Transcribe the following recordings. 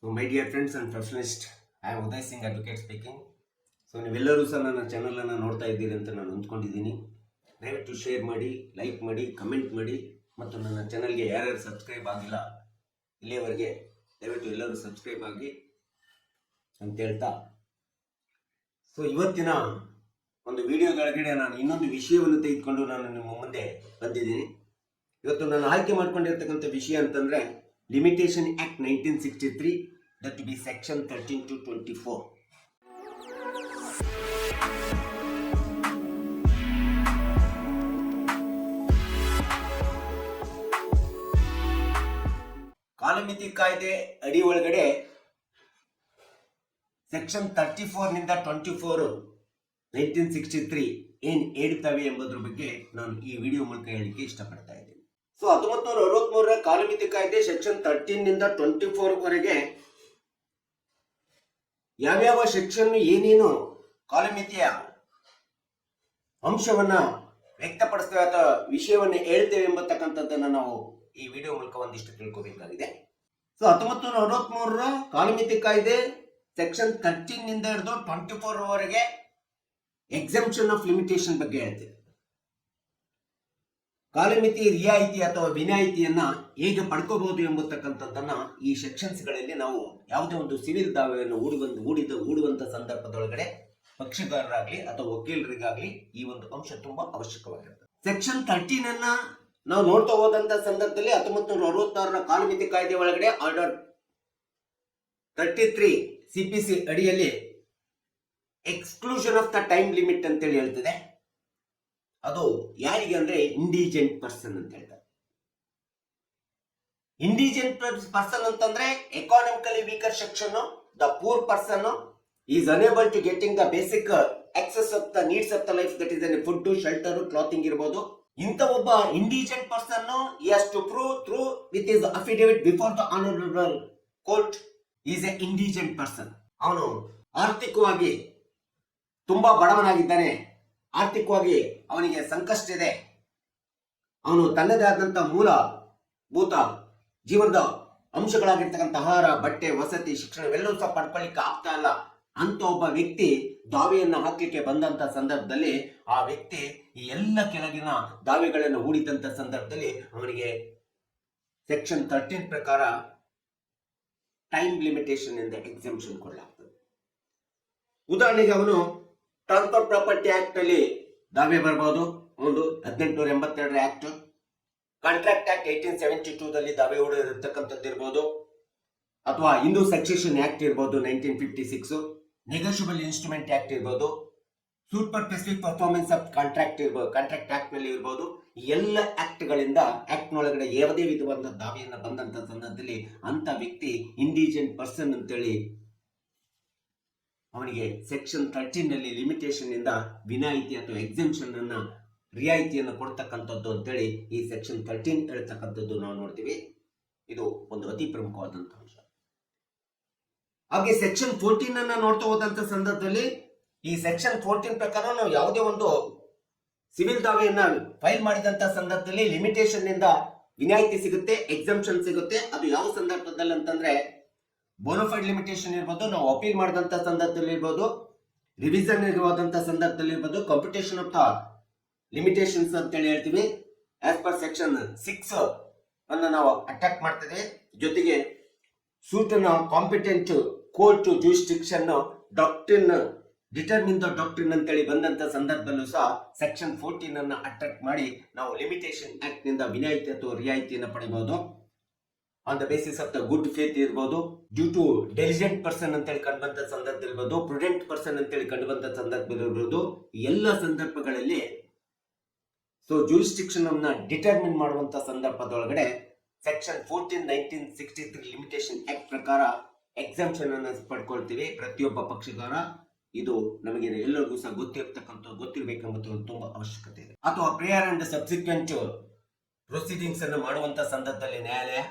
So my dear friends and professionalists, I am Uday Singh, advocate speaking. So ನೀವೆಲ್ಲರೂ ಸಹ ನನ್ನ ಚಾನಲನ್ನು ನೋಡ್ತಾ ಇದ್ದೀರಿ ಅಂತ ನಾನು ಅಂದ್ಕೊಂಡಿದ್ದೀನಿ. ದಯವಿಟ್ಟು ಶೇರ್ ಮಾಡಿ, ಲೈಕ್ ಮಾಡಿ, ಕಮೆಂಟ್ ಮಾಡಿ ಮತ್ತು ನನ್ನ ಚಾನಲ್ಗೆ ಯಾರ್ಯಾರು ಸಬ್ಸ್ಕ್ರೈಬ್ ಆಗಿಲ್ಲ ಇಲ್ಲಿಯವರೆಗೆ ದಯವಿಟ್ಟು ಎಲ್ಲರೂ ಸಬ್ಸ್ಕ್ರೈಬ್ ಆಗಿ ಅಂತ ಹೇಳ್ತಾ, ಸೊ ಇವತ್ತಿನ ಒಂದು ವಿಡಿಯೋದೊಳಗಡೆ ನಾನು ಇನ್ನೊಂದು ವಿಷಯವನ್ನು ತೆಗೆದುಕೊಂಡು ನಾನು ನಿಮ್ಮ ಮುಂದೆ ಬಂದಿದ್ದೀನಿ. ಇವತ್ತು ನಾನು ಆಯ್ಕೆ ಮಾಡ್ಕೊಂಡಿರ್ತಕ್ಕಂಥ ವಿಷಯ ಅಂತಂದರೆ limitation act 1963, that be section 13 to 24. ಕಾಲಮಿತಿ ಕಾಯ್ದೆ ಅಡಿ ಒಳಗಡೆ ಸೆಕ್ಷನ್ 34 ನಿಂದ 24 1963 ಏನ್ ಹೇಳ್ತವೆ ಎಂಬುದ್ರ ಬಗ್ಗೆ ನಾನು ಈ ವಿಡಿಯೋ ಮೂಲಕ ಹೇಳಿಕೆ ಇಷ್ಟಪಡ್ತಾ ಇದ್ದೀನಿ. ಸೊ 1963ರ ಕಾಲಮಿತಿ ಕಾಯ್ದೆ ಸೆಕ್ಷನ್ 13 ನಿಂದ 24 ವರೆಗೆ ಯಾವ್ಯಾವ ಸೆಕ್ಷನ್ ಏನೇನು ಕಾಲಮಿತಿಯ ಅಂಶವನ್ನ ವ್ಯಕ್ತಪಡಿಸ್ತೇವೆ ಅಥವಾ ವಿಷಯವನ್ನ ಹೇಳ್ತೇವೆ ಎಂಬತಕ್ಕಂಥದ್ದನ್ನ ನಾವು ಈ ವಿಡಿಯೋ ಮೂಲಕ ಒಂದಿಷ್ಟು ತಿಳ್ಕೋಬೇಕಾಗಿದೆ. ಸೊ 1963ರ ಕಾಲಮಿತಿ ಕಾಯ್ದೆ ಸೆಕ್ಷನ್ 13 ನಿಂದ ಹಿಡಿದು 24 ವರೆಗೆ ಎಕ್ಸೆಂಪ್ಷನ್ ಆಫ್ ಲಿಮಿಟೇಷನ್ ಬಗ್ಗೆ ಹೇಳ್ತೇವೆ. ಕಾಲಮಿತಿ ರಿಯಾಯಿತಿ ಅಥವಾ ವಿನಾಯಿತಿಯನ್ನ ಹೇಗೆ ಪಡ್ಕೋಬಹುದು ಎಂಬತಕ್ಕಂಥದ್ದನ್ನ ಈ ಸೆಕ್ಷನ್ಸ್ಗಳಲ್ಲಿ ನಾವು ಯಾವುದೇ ಒಂದು ಸಿವಿಲ್ ದಾವೆಯನ್ನು ಹೂಡುವಂತ ಸಂದರ್ಭದೊಳಗಡೆ ಪಕ್ಷಗಾರರಾಗ್ಲಿ ಅಥವಾ ವಕೀಲರಿಗಾಗ್ಲಿ ಈ ಒಂದು ಅಂಶ ತುಂಬಾ ಅವಶ್ಯಕವಾಗಿರ್ತದೆ. ಸೆಕ್ಷನ್ 13 ಅನ್ನ ನಾವು ನೋಡ್ತಾ ಹೋದಂತ ಸಂದರ್ಭದಲ್ಲಿ 1966ರ ಕಾಲಮಿತಿ ಕಾಯ್ದೆ ಒಳಗಡೆ ಆರ್ಡರ್ 33 CPC ಅಡಿಯಲ್ಲಿ exclusion of the time limit ಅಂತೇಳಿ ಹೇಳ್ತದೆ. ಅದು ಯಾರಿಗೆ ಅಂದ್ರೆ ಇಂಡಿಜೆಂಟ್ ಪರ್ಸನ್ ಅಂತ ಹೇಳ್ತಾರೆ. ಇಂಡಿಜೆಂಟ್ ಪರ್ಸನ್ ಅಂತಂದ್ರೆ economically weaker section, the poor person is unable to getting the basic access of the needs of the life, that is food, shelter, clothing ಇರಬಹುದು. ಇಂಥ ಒಬ್ಬ indigent person he has to prove through with his affidavit before the honorable court is a indigent person. ಅವನು ಆರ್ಥಿಕವಾಗಿ ತುಂಬಾ ಬಡವನಾಗಿದ್ದಾನೆ, ಆರ್ಥಿಕವಾಗಿ ಅವನಿಗೆ ಸಂಕಷ್ಟ ಇದೆ, ಅವನು ತನ್ನದೇ ಆದಂತಹ ಮೂಲಭೂತ ಜೀವನದ ಅಂಶಗಳಾಗಿರ್ತಕ್ಕಂಥ ಆಹಾರ, ಬಟ್ಟೆ, ವಸತಿ, ಶಿಕ್ಷಣವೆಲ್ಲವೂ ಸಹ ಪಡ್ಕೊಳ್ಳಿಕ್ಕೆ ಆಗ್ತಾ ಇಲ್ಲ ಅಂತ ಒಬ್ಬ ವ್ಯಕ್ತಿ ದಾವೆಯನ್ನ ಹಾಕ್ಲಿಕ್ಕೆ ಬಂದಂತ ಸಂದರ್ಭದಲ್ಲಿ ಆ ವ್ಯಕ್ತಿ ಈ ಎಲ್ಲ ಕೆಳಗಿನ ದಾವೆಗಳನ್ನು ಹೂಡಿದಂತ ಸಂದರ್ಭದಲ್ಲಿ ಅವನಿಗೆ ಸೆಕ್ಷನ್ 13 ಪ್ರಕಾರ ಟೈಮ್ ಲಿಮಿಟೇಷನ್ ಇಂದ ಎಕ್ಸೆಂಪ್ಷನ್ ಕೊಡಲಾಗ್ತದೆ. ಉದಾಹರಣೆಗೆ ಅವನು ಟ್ರಾನ್ಸ್ಫರ್ ಪ್ರಾಪರ್ಟಿ ಆಕ್ಟ್ ಅಲ್ಲಿ ದಾವೆ ಬರಬಹುದು, ಒಂದು 1882 ಆಕ್ಟ್, ಕಾಂಟ್ರಾಕ್ಟ್ ಆಕ್ಟ್ 1872 ದಲ್ಲಿ ದಾವೆ ಹೂಡಿರತಕ್ಕಂಥದ್ದು ಇರಬಹುದು, ಅಥವಾ ಹಿಂದೂ ಸಕ್ಸೆಷನ್ ಆಕ್ಟ್ ಇರಬಹುದು 1956, ನೆಗೋಷಿಯಬಲ್ ಇನ್ಸ್ಟ್ರೂಮೆಂಟ್ ಆಕ್ಟ್ ಇರಬಹುದು, super specific performance of contract ಇರಬಹುದು, ಕಾಂಟ್ರಾಕ್ಟ್ ಆಕ್ಟ್ ನಲ್ಲಿ ಇರಬಹುದು. ಎಲ್ಲ ಆಕ್ಟ್ ಗಳಿಂದ ಆಕ್ಟ್ ನೊಳಗಡೆ ಯಾವುದೇ ವಿಧವಾದ ದಾವೆಯನ್ನ ಬಂದಂತ ಸಂದರ್ಭದಲ್ಲಿ ಅಂತ ವ್ಯಕ್ತಿ ಇಂಡಿಜೆಂಟ್ ಪರ್ಸನ್ ಅಂತೇಳಿ ಅವನಿಗೆ ಸೆಕ್ಷನ್ 13 ನಲ್ಲಿ ಲಿಮಿಟೇಷನ್ ಇಂದ ವಿನಾಯಿತಿ ಅಥವಾ ಎಕ್ಸೆಂಪ್ಷನ್ ಅನ್ನ ರಿಯಾಯಿತಿಯನ್ನು ಕೊಡ್ತಕ್ಕಂಥದ್ದು ಅಂತೇಳಿ ಈ ಸೆಕ್ಷನ್ 13 ಹೇಳ್ತಕ್ಕಂಥದ್ದು ನಾವು ನೋಡ್ತೀವಿ. ಇದು ಒಂದು ಅತಿ ಪ್ರಮುಖವಾದಂತಹ ಅಂಶ. ಹಾಗೆ ಸೆಕ್ಷನ್ 14 ಅನ್ನ ನೋಡ್ತಾ ಹೋದಂತ ಸಂದರ್ಭದಲ್ಲಿ ಈ ಸೆಕ್ಷನ್ 14 ಪ್ರಕಾರ ನಾವು ಯಾವುದೇ ಒಂದು ಸಿವಿಲ್ ದಾವೆಯನ್ನ ಫೈಲ್ ಮಾಡಿದಂತ ಸಂದರ್ಭದಲ್ಲಿ ಲಿಮಿಟೇಷನ್ ಇಂದ ವಿನಾಯಿತಿ ಸಿಗುತ್ತೆ, ಎಕ್ಸೆಂಪ್ಷನ್ ಸಿಗುತ್ತೆ. ಅದು ಯಾವ ಸಂದರ್ಭದಲ್ಲಿ ಅಂತಂದ್ರೆ ಬೋನೋಫೈಡ್ ಲಿಮಿಟೇಷನ್ ಇರ್ಬೋದು, ನಾವು ಅಪೀಲ್ ಮಾಡಿದಂತ ಸಂದರ್ಭದಲ್ಲಿ ಇರ್ಬೋದು, ರಿವಿಷನ್ ಇರುವಂತ ಸಂದರ್ಭದಲ್ಲಿ ಇರ್ಬೋದು, ಕಂಪ್ಯೂಟೇಷನ್ ಆಫ್ ದ ಲಿಮಿಟೇಷನ್ಸ್ ಅಂತೇಳಿ ಹೇಳ್ತೀವಿ. ಆಸ್ ಪರ್ ಸೆಕ್ಷನ್ 6 ಅನ್ನ ನಾವು ಅಟ್ಯಾಕ್ ಮಾಡ್ತೇವೆ. ಜೊತೆಗೆ ಸೂಟ್ ಅನ್ನ competent court jurisdiction doctrine determine the doctrine ಅಂತೇಳಿ ಬಂದಂತ ಸಂದರ್ಭದಲ್ಲೂ ಸಹ ಸೆಕ್ಷನ್ 14 ಅನ್ನ ಅಟ್ಯಾಕ್ ಮಾಡಿ ನಾವು ಲಿಮಿಟೇಷನ್ ಆಕ್ಟ್ ನಿಂದ ವಿನಾಯಿತಿ ಅಥವಾ ರಿಯಾಯಿತಿಯನ್ನು ಪಡೆಯಬಹುದು. On the basis of the good faith ಇರಬಹುದು, ಡ್ಯೂ ಟು ಡೆಲಿಜೆಂಟ್ ಪರ್ಸನ್ ಅಂತೇಳಿ ಕಂಡು ಬಂದ ಸಂದರ್ಭ ಇರಬಹುದು, ಪ್ರುಡೆಂಟ್ ಪರ್ಸನ್ ಅಂತೇಳಿ ಕಂಡು ಬಂದ ಸಂದರ್ಭ ಇರಬಹುದು. ಎಲ್ಲ ಸಂದರ್ಭಗಳಲ್ಲಿ ಸೊ ಜೂರಿಸ್ಡಿಕ್ಷನ್ ಅನ್ನ ಡಿಟರ್ಮಿನ್ ಮಾಡುವಂತ ಸಂದರ್ಭದೊಳಗಡೆ ಸೆಕ್ಷನ್ 14 1963 ಲಿಮಿಟೇಷನ್ ಆಕ್ಟ್ ಪ್ರಕಾರ ಎಕ್ಸೆಂಪ್ಷನ್ ಅನ್ನು ಪಡ್ಕೊಳ್ತೀವಿ ಪ್ರತಿಯೊಬ್ಬ ಪಕ್ಷಗಾರ. ಇದು ನಮಗೆ ಎಲ್ಲರಿಗೂ ಸಹ ಗೊತ್ತಿರಬೇಕೆಂಬುದು ತುಂಬಾ ಅವಶ್ಯಕತೆ ಇದೆ. ಅಥವಾ ಪ್ರೇಯರ್ ಅಂಡ್ ಸಬ್ಸಿಕ್ವೆಂಟ್ ಪ್ರೊಸೀಡಿಂಗ್ಸ್ ಅನ್ನು ಮಾಡುವಂತ ಸಂದರ್ಭದಲ್ಲಿ ನ್ಯಾಯಾಲಯ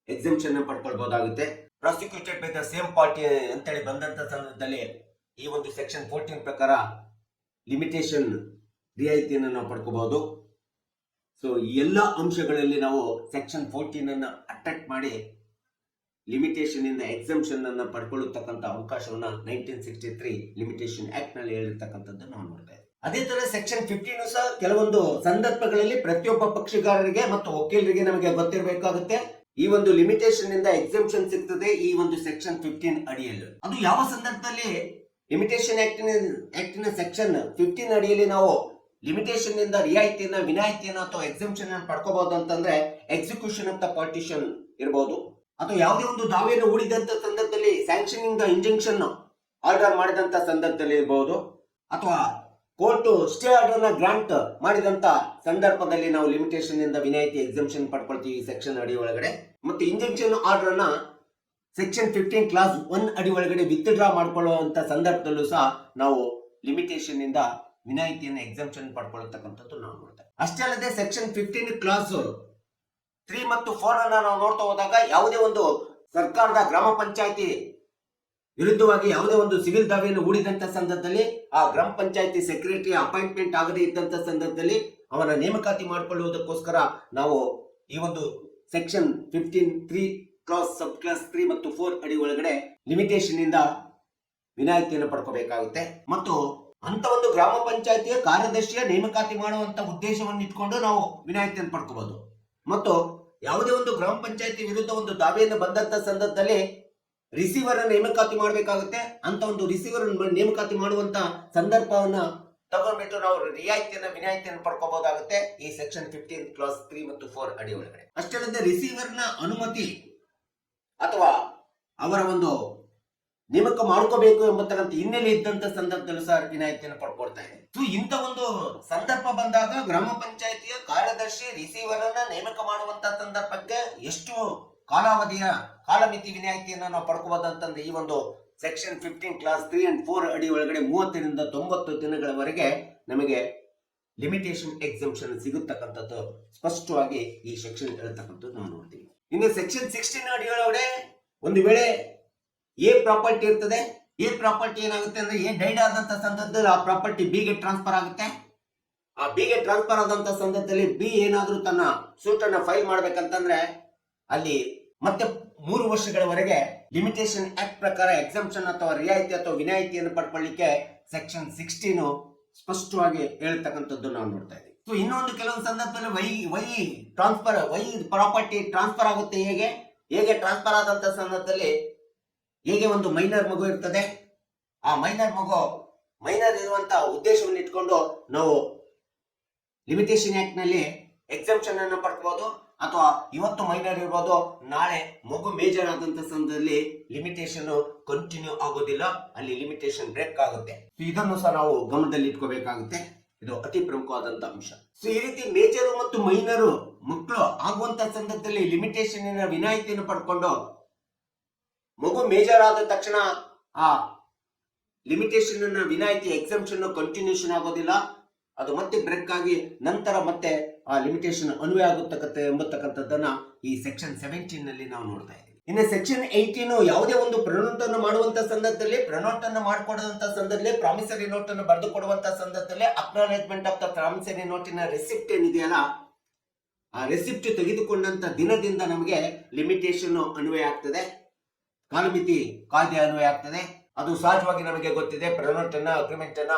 ಎಕ್ಸೆಂಪ್ಷನ್ ಅನ್ನು ಪಡ್ಕೊಳ್ಬಹುದಾಗುತ್ತೆ. Prosecuted by the same party ಅಂತೇಳಿ ಬಂದಂತ ಸಂದರ್ಭದಲ್ಲಿ ಈ ಒಂದು ಸೆಕ್ಷನ್ 14 ಪ್ರಕಾರ ಲಿಮಿಟೇಷನ್ ರಿಯಾಯಿತಿಯನ್ನು ನಾವು ಪಡ್ಕೋಬಹುದು. ಸೊ ಈ ಎಲ್ಲ ಅಂಶಗಳಲ್ಲಿ ನಾವು ಸೆಕ್ಷನ್ 14 ಅನ್ನ ಅಟ್ಯಾಕ್ ಮಾಡಿ ಲಿಮಿಟೇಷನ್ ಇಂದ ಎಕ್ಸಂಪ್ಷನ್ ಅನ್ನ ಪಡ್ಕೊಳ್ಳತಕ್ಕಂಥ ಅವಕಾಶವನ್ನ 1963 ಲಿಮಿಟೇಷನ್ ಆಕ್ಟ್ ನಲ್ಲಿ ಹೇಳಿರ್ತಕ್ಕಂಥದ್ದು ನಾವು ನೋಡ್ತಾ ಇದ್ದೀವಿ. ಅದೇ ತರ ಸೆಕ್ಷನ್ 15 ಸಹ ಕೆಲವೊಂದು ಸಂದರ್ಭಗಳಲ್ಲಿ ಪ್ರತಿಯೊಬ್ಬ ಪಕ್ಷಗಾರರಿಗೆ ಮತ್ತು ವಕೀಲರಿಗೆ ನಮಗೆ ಗೊತ್ತಿರಬೇಕಾಗುತ್ತೆ. ಈ ಒಂದು ಲಿಮಿಟೇಷನ್ ಇಂದ ಎಕ್ಸಂಪ್ಷನ್ ಸಿಗ್ತದೆ ಈ ಒಂದು ಸೆಕ್ಷನ್ 15 ಅಡಿಯಲ್ಲಿ. ಅದು ಯಾವ ಸಂದರ್ಭದಲ್ಲಿ ಲಿಮಿಟೇಷನ್ ಆಕ್ಟಿನ ಸೆಕ್ಷನ್ 15 ಅಡಿಯಲ್ಲಿ ನಾವು ಲಿಮಿಟೇಷನ್ ಇಂದ ರಿಯಾಯಿತಿಯನ್ನ, ವಿನಾಯಿತಿಯನ್ನ ಅಥವಾ ಎಕ್ಸಂಪ್ಷನ್ ಅನ್ನು ಪಡ್ಕೋಬಹುದು ಅಂತಂದ್ರೆ ಎಕ್ಸಿಕ್ಯೂಷನ್ ಆಫ್ ದ ಪಾರ್ಟಿಷನ್ ಇರಬಹುದು, ಅಥವಾ ಯಾವುದೇ ಒಂದು ದಾವೆಯನ್ನು ಹೂಡಿದಂತ ಸಂದರ್ಭದಲ್ಲಿ ಸ್ಯಾಂಕ್ಷನಿಂಗ್ ದ ಇಂಜಂಕ್ಷನ್ ಆರ್ಡರ್ ಮಾಡಿದಂತ ಸಂದರ್ಭದಲ್ಲಿ ಇರಬಹುದು, ಅಥವಾ ಕೋರ್ಟ್ ಸ್ಟೇ ಆರ್ಡರ್ ನ ಗ್ರಾಂಟ್ ಮಾಡಿದಂತ ಸಂದರ್ಭದಲ್ಲಿ ನಾವು ಲಿಮಿಟೇಷನ್ ಇಂದ ವಿನಾಯಿತಿ ಎಕ್ಸಂಪ್ಷನ್ ಪಡ್ಕೊಳ್ತೀವಿ ಸೆಕ್ಷನ್ ಅಡಿ ಒಳಗಡೆ. ಮತ್ತು ಇಂಜಂಕ್ಷನ್ ಆರ್ಡರ್ ನ ಸೆಕ್ಷನ್ 15 ಕ್ಲಾಸ್ 1 ಅಡಿ ಒಳಗಡೆ ವಿತ್ಡ್ರಾ ಮಾಡ್ಕೊಳ್ಳುವಂತ ಸಂದರ್ಭದಲ್ಲೂ ಸಹ ನಾವು ಲಿಮಿಟೇಷನ್ ಇಂದ ವಿನಾಯಿತಿಯನ್ನು ಎಕ್ಸಂಪ್ಷನ್ ಪಡ್ಕೊಳ್ಳತಕ್ಕಂಥದ್ದು ನಾವು ನೋಡ್ತೇವೆ. ಅಷ್ಟೇ ಅಲ್ಲದೆ ಸೆಕ್ಷನ್ 15 ಕ್ಲಾಸ್ 3 ಮತ್ತು 4 ಅನ್ನ ನಾವು ನೋಡ್ತಾ ಹೋದಾಗ ಯಾವುದೇ ಒಂದು ಸರ್ಕಾರದ ಗ್ರಾಮ ಪಂಚಾಯತಿ ವಿರುದ್ಧವಾಗಿ ಯಾವುದೇ ಒಂದು ಸಿವಿಲ್ ದಾವೆಯನ್ನು ಹೂಡಿದಂತ ಸಂದರ್ಭದಲ್ಲಿ ಆ ಗ್ರಾಮ ಪಂಚಾಯತಿ ಸೆಕ್ರೆಟರಿ ಅಪಾಯಿಂಟ್ಮೆಂಟ್ ಆಗದೇ ಇದ್ದಂತ ಸಂದರ್ಭದಲ್ಲಿ ಅವನ ನೇಮಕಾತಿ ಮಾಡಿಕೊಳ್ಳುವುದಕ್ಕೋಸ್ಕರ ನಾವು ಈ ಒಂದು ಸೆಕ್ಷನ್ 15 ಕ್ಲಾಸ್ ಸಬ್ ಕ್ಲಾಸ್ 3 ಮತ್ತು 4 ಅಡಿ ಒಳಗಡೆ ಲಿಮಿಟೇಷನ್ ಇಂದ ವಿನಾಯಿತಿಯನ್ನು ಪಡ್ಕೋಬೇಕಾಗುತ್ತೆ. ಮತ್ತು ಅಂತ ಒಂದು ಗ್ರಾಮ ಪಂಚಾಯತಿಯ ಕಾರ್ಯದರ್ಶಿಯ ನೇಮಕಾತಿ ಮಾಡುವಂತ ಉದ್ದೇಶವನ್ನು ಇಟ್ಕೊಂಡು ನಾವು ವಿನಾಯಿತಿಯನ್ನು ಪಡ್ಕೋಬಹುದು. ಮತ್ತು ಯಾವುದೇ ಒಂದು ಗ್ರಾಮ ಪಂಚಾಯತಿ ವಿರುದ್ಧ ಒಂದು ದಾವೆಯನ್ನು ಬಂದಂತ ಸಂದರ್ಭದಲ್ಲಿ ರಿಸೀವರ್ ಅನ್ನು ನೇಮಕಾತಿ ಮಾಡಬೇಕಾಗುತ್ತೆ. ಅಂತ ಒಂದು ರಿಸೀವರ್ ನೇಮಕಾತಿ ಮಾಡುವಂತ ಸಂದರ್ಭವನ್ನ ತಗೊಂಡ್ಬಿಟ್ಟು ನಾವು ರಿಯಾಯಿತಿಯನ್ನ, ವಿನಾಯಿತಿಯನ್ನು ಪಡ್ಕೋಬಹುದಾಗುತ್ತೆ ಈ ಸೆಕ್ಷನ್ 15 ಕ್ಲಾಸ್ 3 ಮತ್ತು 4 ಅಡಿ ಒಳಗಡೆ. ಅಷ್ಟೇ ಅಲ್ಲದೆ ರಿಸೀವರ್ ನ ಅನುಮತಿ ಅಥವಾ ಅವರ ಒಂದು ನೇಮಕ ಮಾಡ್ಕೋಬೇಕು ಎಂಬತಕ್ಕಂಥ ಹಿನ್ನೆಲೆ ಇದ್ದಂತ ಸಂದರ್ಭದಲ್ಲೂ ಸಹ ವಿನಾಯಿತಿಯನ್ನು ಪಡ್ಕೊಳ್ತಾ ಇದೆ. ಸೊ ಇಂಥ ಒಂದು ಸಂದರ್ಭ ಬಂದಾಗ ಗ್ರಾಮ ಪಂಚಾಯತಿಯ ಕಾರ್ಯದರ್ಶಿ ರಿಸೀವರ್ ಅನ್ನ ನೇಮಕ ಮಾಡುವಂತ ಸಂದರ್ಭಕ್ಕೆ ಎಷ್ಟು ಕಾಲಾವಧಿಯ ಕಾಲಮಿತಿ ವಿನಾಯಿತಿಯನ್ನು ನಾವು ಪಡ್ಕೋಬಹುದಂತಂದ್ರೆ ಈ ಒಂದು ಸೆಕ್ಷನ್ 15 ಕ್ಲಾಸ್ 3 and 4 ಅಡಿ ಒಳಗಡೆ 30 ರಿಂದ 90 ದಿನಗಳವರೆಗೆ ನಮಗೆ ಲಿಮಿಟೇಷನ್ ಎಕ್ಸಂಪ್ಷನ್ ಸಿಗುತ್ತಕ್ಕಂಥದ್ದು ಸ್ಪಷ್ಟವಾಗಿ ಈ ಸೆಕ್ಷನ್ ಹೇಳ್ತಕ್ಕಂಥದ್ದು ನಾವು ನೋಡ್ತೀವಿ. ಇನ್ನು ಸೆಕ್ಷನ್ 16 ಅಡಿ ಒಳಗಡೆ ಒಂದು ವೇಳೆ ಎ ಪ್ರಾಪರ್ಟಿ ಇರ್ತದೆ, ಎ ಪ್ರಾಪರ್ಟಿ ಏನಾಗುತ್ತೆ ಅಂದ್ರೆ ಎ ಡೈಡ್ ಆದಂತ ಸಂದರ್ಭದಲ್ಲಿ ಆ ಪ್ರಾಪರ್ಟಿ ಬಿ ಗೆ ಟ್ರಾನ್ಸ್ಫರ್ ಆಗುತ್ತೆ. ಆ ಬಿ ಗೆ ಟ್ರಾನ್ಸ್ಫರ್ ಆದಂತ ಸಂದರ್ಭದಲ್ಲಿ ಬಿ ಏನಾದ್ರೂ ತನ್ನ ಸೂಟ್ ಅನ್ನ ಫೈಲ್ ಮಾಡ್ಬೇಕಂತಂದ್ರೆ ಅಲ್ಲಿ ಮತ್ತೆ 3 ವರ್ಷಗಳವರೆಗೆ ಲಿಮಿಟೇಷನ್ ಆಕ್ಟ್ ಪ್ರಕಾರ ಎಕ್ಸಂಪ್ಷನ್ ಅಥವಾ ರಿಯಾಯಿತಿ ಅಥವಾ ವಿನಾಯಿತಿಯನ್ನು ಪಡ್ಕೊಳ್ಳಿಕ್ಕೆ ಸೆಕ್ಷನ್ 16 ಸ್ಪಷ್ಟವಾಗಿ ಹೇಳ್ತಕ್ಕಂಥದ್ದು ನಾವು ನೋಡ್ತಾ ಇದ್ದೀವಿ. ಸೊ ಇನ್ನೊಂದು ಕೆಲವೊಂದು ಸಂದರ್ಭದಲ್ಲಿ ವೈ ಪ್ರಾಪರ್ಟಿ ಟ್ರಾನ್ಸ್ಫರ್ ಆಗುತ್ತೆ. ಹೇಗೆ ಟ್ರಾನ್ಸ್ಫರ್ ಆದಂತ ಸಂದರ್ಭದಲ್ಲಿ ಹೇಗೆ ಒಂದು ಮೈನರ್ ಮಗು ಇರ್ತದೆ, ಆ ಮೈನರ್ ಇರುವಂತ ಉದ್ದೇಶವನ್ನು ಇಟ್ಕೊಂಡು ನಾವು ಲಿಮಿಟೇಷನ್ ಆಕ್ಟ್ ನಲ್ಲಿ ಎಕ್ಸಂಪ್ಷನ್ ಅನ್ನು ಪಡ್ಕೋಬಹುದು. ಅಥವಾ ಇವತ್ತು ಮೈನರ್ ಇರ್ಬೋದು, ನಾಳೆ ಮಗು ಮೇಜರ್ ಆದಂತ ಸಂದರ್ಭದಲ್ಲಿ ಲಿಮಿಟೇಷನ್ ಕಂಟಿನ್ಯೂ ಆಗೋದಿಲ್ಲ, ಅಲ್ಲಿ ಲಿಮಿಟೇಷನ್ ಬ್ರೇಕ್ ಆಗುತ್ತೆ. ಇದನ್ನು ಸಹ ನಾವು ಗಮನದಲ್ಲಿ ಇಟ್ಕೋಬೇಕಾಗುತ್ತೆ. ಇದು ಅತಿ ಪ್ರಮುಖವಾದಂತ ಅಂಶ. ಸೊ ಈ ರೀತಿ ಮೇಜರ್ ಮತ್ತು ಮೈನರ್ ಮಕ್ಕಳು ಆಗುವಂತ ಸಂದರ್ಭದಲ್ಲಿ ಲಿಮಿಟೇಷನ್ ವಿನಾಯಿತಿಯನ್ನು ಪಡ್ಕೊಂಡು ಮಗು ಮೇಜರ್ ಆದ ತಕ್ಷಣ ಆ ಲಿಮಿಟೇಷನ್ ವಿನಾಯಿತಿ ಎಕ್ಸಂಪ್ಷನ್ ಕಂಟಿನ್ಯೂಷನ್ ಆಗೋದಿಲ್ಲ, ಅದು ಮತ್ತೆ ಬ್ರೇಕ್ ಆಗಿ ನಂತರ ಮತ್ತೆ ಆ ಲಿಮಿಟೇಷನ್ ಅನ್ವಯ ಆಗುತ್ತಕತ್ತೆ ಎಂಬತಕ್ಕಂಥದ್ದನ್ನ ಈ ಸೆಕ್ಷನ್ 17 ನಲ್ಲಿ ನಾವು ನೋಡ್ತಾ ಇದ್ದೀವಿ. ಇನ್ನು ಸೆಕ್ಷನ್ 18 ಯಾವುದೇ ಒಂದು ಪ್ರನೋಟ್ ಅನ್ನು ಮಾಡುವಂತ ಸಂದರ್ಭದಲ್ಲಿ, ಪ್ರನೋಟ್ ಅನ್ನು ಮಾಡಿಕೊಡುವಂತ ಸಂದರ್ಭದಲ್ಲಿ, ಪ್ರಾಮಿಸರಿ ನೋಟ್ ಅನ್ನು ಬರೆದು ಕೊಡುವಂತ ಸಂದರ್ಭದಲ್ಲಿ ಅಕ್ನಾಲೇಜ್ಮೆಂಟ್ ಆಫ್ ದ ಪ್ರಾಮಿಸರಿ ನೋಟಿನ ರೆಸಿಪ್ಟ್ ಏನಿದೆಯಲ್ಲ, ಆ ರೆಸಿಪ್ಟ್ ತೆಗೆದುಕೊಂಡಂತ ದಿನದಿಂದ ನಮಗೆ ಲಿಮಿಟೇಷನ್ ಅನ್ವಯ ಆಗ್ತದೆ, ಕಾಲಮಿತಿ ಕಾಯ್ದೆ ಅನ್ವಯ ಆಗ್ತದೆ. ಅದು ಸಹಜವಾಗಿ ನಮಗೆ ಗೊತ್ತಿದೆ. ಪ್ರನೋಟ್ ಅನ್ನ, ಅಗ್ರಿಮೆಂಟ್ ಅನ್ನ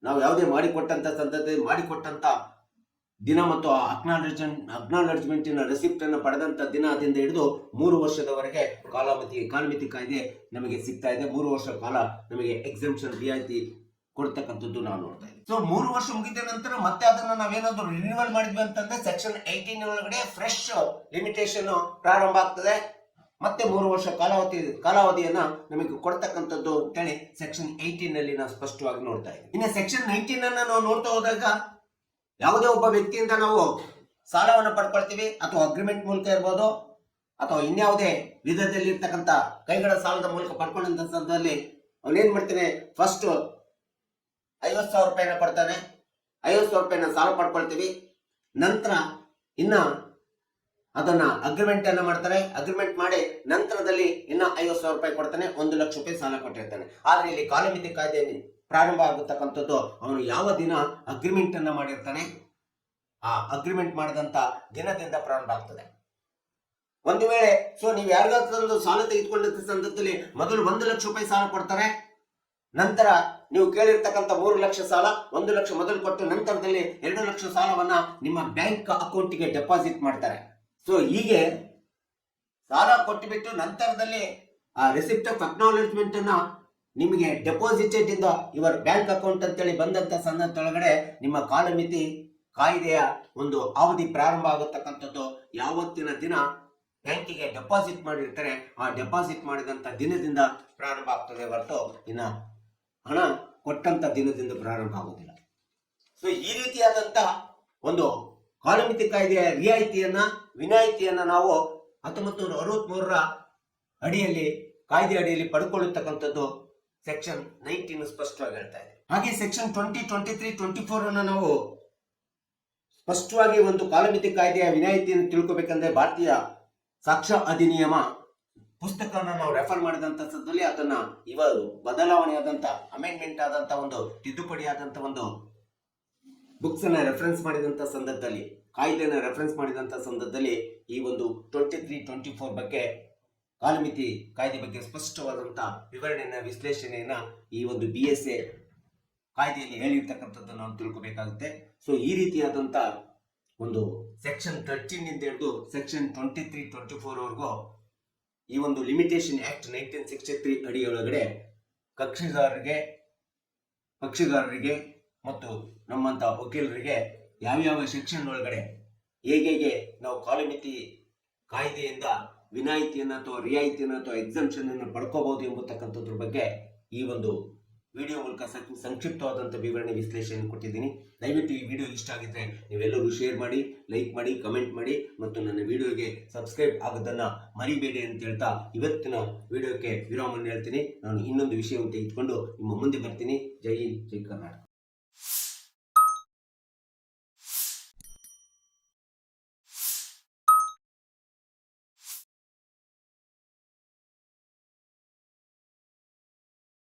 ನಾವು ಯಾವುದೇ ಮಾಡಿಕೊಟ್ಟಂತ ಸಂದರ್ಭದಲ್ಲಿ ಮಾಡಿಕೊಟ್ಟಂತ ದಿನ ಮತ್ತು ಅಕ್ನಾಲಜ್ಮೆಂಟ್ ರೆಸಿಪ್ಟ್ ಅನ್ನು ಪಡೆದಂತ ದಿನದಿಂದ ಹಿಡಿದು 3 ವರ್ಷದವರೆಗೆ ಕಾಲಮಿತಿ ಕಾಯ್ದೆ ನಮಗೆ ಸಿಗ್ತಾ ಇದೆ. 3 ವರ್ಷ ಕಾಲ ನಮಗೆ ಎಕ್ಸಂಪ್ಷನ್ ರಿಯಾಯಿತಿ ಕೊಡ್ತಕ್ಕಂಥದ್ದು ನಾವು ನೋಡ್ತಾ ಇದ್ದೀವಿ. ಸೊ 3 ವರ್ಷ ಮುಗಿದ ನಂತರ ಮತ್ತೆ ಅದನ್ನ ನಾವೇನಾದ್ರೂ ರಿನ್ಯೂವಲ್ ಮಾಡಿದ್ವಿ ಅಂತಂದ್ರೆ ಸೆಕ್ಷನ್ 18 ಒಳಗಡೆ ಫ್ರೆಶ್ ಲಿಮಿಟೇಷನ್ ಪ್ರಾರಂಭ ಆಗ್ತದೆ. ಮತ್ತೆ 3 ವರ್ಷ ಕಾಲಾವಧಿಯನ್ನ ನಮಗೆ ಕೊಡ್ತಕ್ಕಂಥದ್ದು ಅಂತೇಳಿ ಸೆಕ್ಷನ್ 18 ನಲ್ಲಿ ನಾವು ಸ್ಪಷ್ಟವಾಗಿ ನೋಡ್ತಾ ಇದ್ದೀವಿ. ಇನ್ನು ಸೆಕ್ಷನ್ 19 ಅನ್ನ ನಾವು ನೋಡ್ತಾ ಹೋದಾಗ ಯಾವುದೇ ಒಬ್ಬ ವ್ಯಕ್ತಿಯಿಂದ ನಾವು ಸಾಲವನ್ನು ಪಡ್ಕೊಳ್ತೀವಿ, ಅಥವಾ ಅಗ್ರಿಮೆಂಟ್ ಮೂಲಕ ಇರ್ಬೋದು, ಅಥವಾ ಇನ್ಯಾವುದೇ ವಿಧದಲ್ಲಿ ಇರ್ತಕ್ಕಂಥ ಕೈಗಳ ಸಾಲದ ಮೂಲಕ ಪಡ್ಕೊಂಡಂತ ಸಂದರ್ಭದಲ್ಲಿ ಅವನೇನ್ ಮಾಡ್ತಾನೆ, ಫಸ್ಟ್ 50,000 ರೂಪಾಯಿನ ಕೊಡ್ತಾನೆ. 50,000 ರೂಪಾಯಿನ ಸಾಲ ಪಡ್ಕೊಳ್ತೀವಿ. ನಂತರ ಇನ್ನ ಅದನ್ನ ಅಗ್ರಿಮೆಂಟ್ ಅನ್ನ ಮಾಡ್ತಾರೆ. ಅಗ್ರಿಮೆಂಟ್ ಮಾಡಿ ನಂತರದಲ್ಲಿ ಇನ್ನ 50,000 ರೂಪಾಯಿ ಕೊಡ್ತಾನೆ. 1 ಲಕ್ಷ ರೂಪಾಯಿ ಸಾಲ ಕೊಟ್ಟಿರ್ತಾನೆ. ಆದ್ರೆ ಇಲ್ಲಿ ಕಾಲಮಿತಿ ಕಾಯ್ದೆ ಪ್ರಾರಂಭ ಆಗತಕ್ಕಂಥದ್ದು ಅವನು ಯಾವ ದಿನ ಅಗ್ರಿಮೆಂಟ್ ಅನ್ನ ಮಾಡಿರ್ತಾನೆ, ಆ ಅಗ್ರಿಮೆಂಟ್ ಮಾಡಿದಂತ ದಿನದಿಂದ ಪ್ರಾರಂಭ ಆಗ್ತದೆ. ಒಂದು ವೇಳೆ ನೀವು ಯಾರಿಗಾದ್ರೂ ಸಾಲ ತೆಗೆದುಕೊಂಡಂತ ಸಂದರ್ಭದಲ್ಲಿ ಮೊದಲು 1,00,000 ರೂಪಾಯಿ ಸಾಲ ಕೊಡ್ತಾರೆ. ನಂತರ ನೀವು ಕೇಳಿರ್ತಕ್ಕಂಥ 3,00,000 ಸಾಲ 1,00,000 ಮೊದಲು ಕೊಟ್ಟು ನಂತರದಲ್ಲಿ 2,00,000 ಸಾಲವನ್ನ ನಿಮ್ಮ ಬ್ಯಾಂಕ್ ಅಕೌಂಟ್ಗೆ ಡೆಪಾಸಿಟ್ ಮಾಡ್ತಾರೆ. ಹೀಗೆ ಸಾಲ ಕೊಟ್ಟುಬಿಟ್ಟು ನಂತರದಲ್ಲಿ ಆ ರಿಸಿಪ್ಟ್ ಆಫ್ ಅಕ್ನಾಲೆಜ್ಮೆಂಟ್ ಅನ್ನ ನಿಮಗೆ ಡೆಪಾಸಿಟೆಡ್ ಇಂದ ಯುವರ್ ಬ್ಯಾಂಕ್ ಅಕೌಂಟ್ ಅಂತೇಳಿ ಬಂದಂತ ಸಂದರ್ಭದೊಳಗಡೆ ನಿಮ್ಮ ಕಾಲಮಿತಿ ಕಾಯ್ದೆಯ ಒಂದು ಅವಧಿ ಪ್ರಾರಂಭ ಆಗತಕ್ಕಂಥದ್ದು ಯಾವತ್ತಿನ ದಿನ ಬ್ಯಾಂಕಿಗೆ ಡೆಪಾಸಿಟ್ ಮಾಡಿರ್ತಾರೆ ಆ ಡೆಪಾಸಿಟ್ ಮಾಡಿದಂತ ದಿನದಿಂದ ಪ್ರಾರಂಭ ಆಗ್ತದೆ ಹೊರತು ಇನ್ನ ಹಣ ಕೊಟ್ಟಂತ ದಿನದಿಂದ ಪ್ರಾರಂಭ ಆಗುವುದಿಲ್ಲ. ಈ ರೀತಿಯಾದಂತ ಒಂದು ಕಾಲಮಿತಿ ಕಾಯ್ದೆಯ ರಿಯಾಯಿತಿಯನ್ನ ವಿನಾಯಿತಿಯನ್ನ ನಾವು 1963ರ ಅಡಿಯಲ್ಲಿ ಕಾಯ್ದೆ ಅಡಿಯಲ್ಲಿ ಪಡ್ಕೊಳ್ಳತಕ್ಕಂಥದ್ದು ಸೆಕ್ಷನ್ 19 ಸ್ಪಷ್ಟವಾಗಿ ಹೇಳ್ತಾ ಇದೆ. ಹಾಗೆ ಸೆಕ್ಷನ್ 20, 23, 24 ಅನ್ನ ನಾವು ಸ್ಪಷ್ಟವಾಗಿ ಒಂದು ಕಾಲಮಿತಿ ಕಾಯ್ದೆಯ ವಿನಾಯಿತಿಯನ್ನು ತಿಳ್ಕೊಬೇಕಂದ್ರೆ ಭಾರತೀಯ ಸಾಕ್ಷ್ಯ ಅಧಿನಿಯಮ ಪುಸ್ತಕವನ್ನು ನಾವು ರೆಫರ್ ಮಾಡಿದಂತ ಸಂದರ್ಭದಲ್ಲಿ ಅದನ್ನ ಇವರು ಬದಲಾವಣೆ ಆದಂತ ಅಮೆಂಡ್ಮೆಂಟ್ ಆದಂತ ಒಂದು ತಿದ್ದುಪಡಿ ಆದಂತ ಒಂದು ಬುಕ್ಸ್ ಅನ್ನ ರೆಫರೆನ್ಸ್ ಮಾಡಿದಂತ ಸಂದರ್ಭದಲ್ಲಿ ಕಾಯ್ದೆನ ರೆಫರೆನ್ಸ್ ಮಾಡಿದಂತ ಸಂದರ್ಭದಲ್ಲಿ ಈ ಒಂದು 23, 24 ಬಗ್ಗೆ ಕಾಲಮಿತಿ ಕಾಯ್ದೆ ಬಗ್ಗೆ ಸ್ಪಷ್ಟವಾದಂತ ವಿವರಣೆಯನ್ನ ವಿಶ್ಲೇಷಣೆಯನ್ನ ಈ ಒಂದು BSA ಕಾಯ್ದೆಯಲ್ಲಿ ಹೇಳಿರ್ತಕ್ಕಂಥದ್ದನ್ನು ನಾವು ತಿಳ್ಕೊಬೇಕಾಗುತ್ತೆ. ಈ ರೀತಿಯಾದಂತ ಒಂದು ಸೆಕ್ಷನ್ 13 ಇಂದ ಹಿಡಿದು ಸೆಕ್ಷನ್ 23, 24 ವರೆಗೂ ಈ ಒಂದು ಲಿಮಿಟೇಷನ್ ಆಕ್ಟ್ 1963 ಅಡಿಯೊಳಗಡೆ ಪಕ್ಷಗಾರರಿಗೆ ಮತ್ತು ನಮ್ಮಂತ ವಕೀಲರಿಗೆ ಯಾವ್ಯಾವ ಸೆಕ್ಷನ್ ಒಳಗಡೆ ಹೇಗೆ ನಾವು ಕಾಲಮಿತಿ ಕಾಯ್ದೆಯಿಂದ ವಿನಾಯಿತಿಯನ್ನು ಅಥವಾ ರಿಯಾಯಿತಿಯನ್ನು ಅಥವಾ ಎಕ್ಸಂಪ್ಷನ್ ಅನ್ನು ಪಡ್ಕೋಬಹುದು ಎಂಬತಕ್ಕಂಥದ್ರ ಬಗ್ಗೆ ಈ ಒಂದು ವಿಡಿಯೋ ಮೂಲಕ ಸಂಕ್ಷಿಪ್ತವಾದಂಥ ವಿವರಣೆ ವಿಶ್ಲೇಷಣೆ ಕೊಟ್ಟಿದ್ದೀನಿ. ದಯವಿಟ್ಟು ಈ ವಿಡಿಯೋ ಇಷ್ಟ ಆಗಿದ್ರೆ ನೀವೆಲ್ಲರೂ ಶೇರ್ ಮಾಡಿ, ಲೈಕ್ ಮಾಡಿ, ಕಮೆಂಟ್ ಮಾಡಿ ಮತ್ತು ನನ್ನ ವಿಡಿಯೋಗೆ ಸಬ್ಸ್ಕ್ರೈಬ್ ಆಗೋದನ್ನು ಮರಿಬೇಡಿ ಅಂತ ಹೇಳ್ತಾ ಇವತ್ತಿನ ವಿಡಿಯೋಕ್ಕೆ ವಿರಾಮವನ್ನು ಹೇಳ್ತೀನಿ. ನಾನು ಇನ್ನೊಂದು ವಿಷಯವನ್ನು ತೆಗೆದುಕೊಂಡು ನಿಮ್ಮ ಮುಂದೆ ಬರ್ತೀನಿ. ಜೈ ಹಿಂದ್, ಜೈ ಕರ್ನಾಟಕ.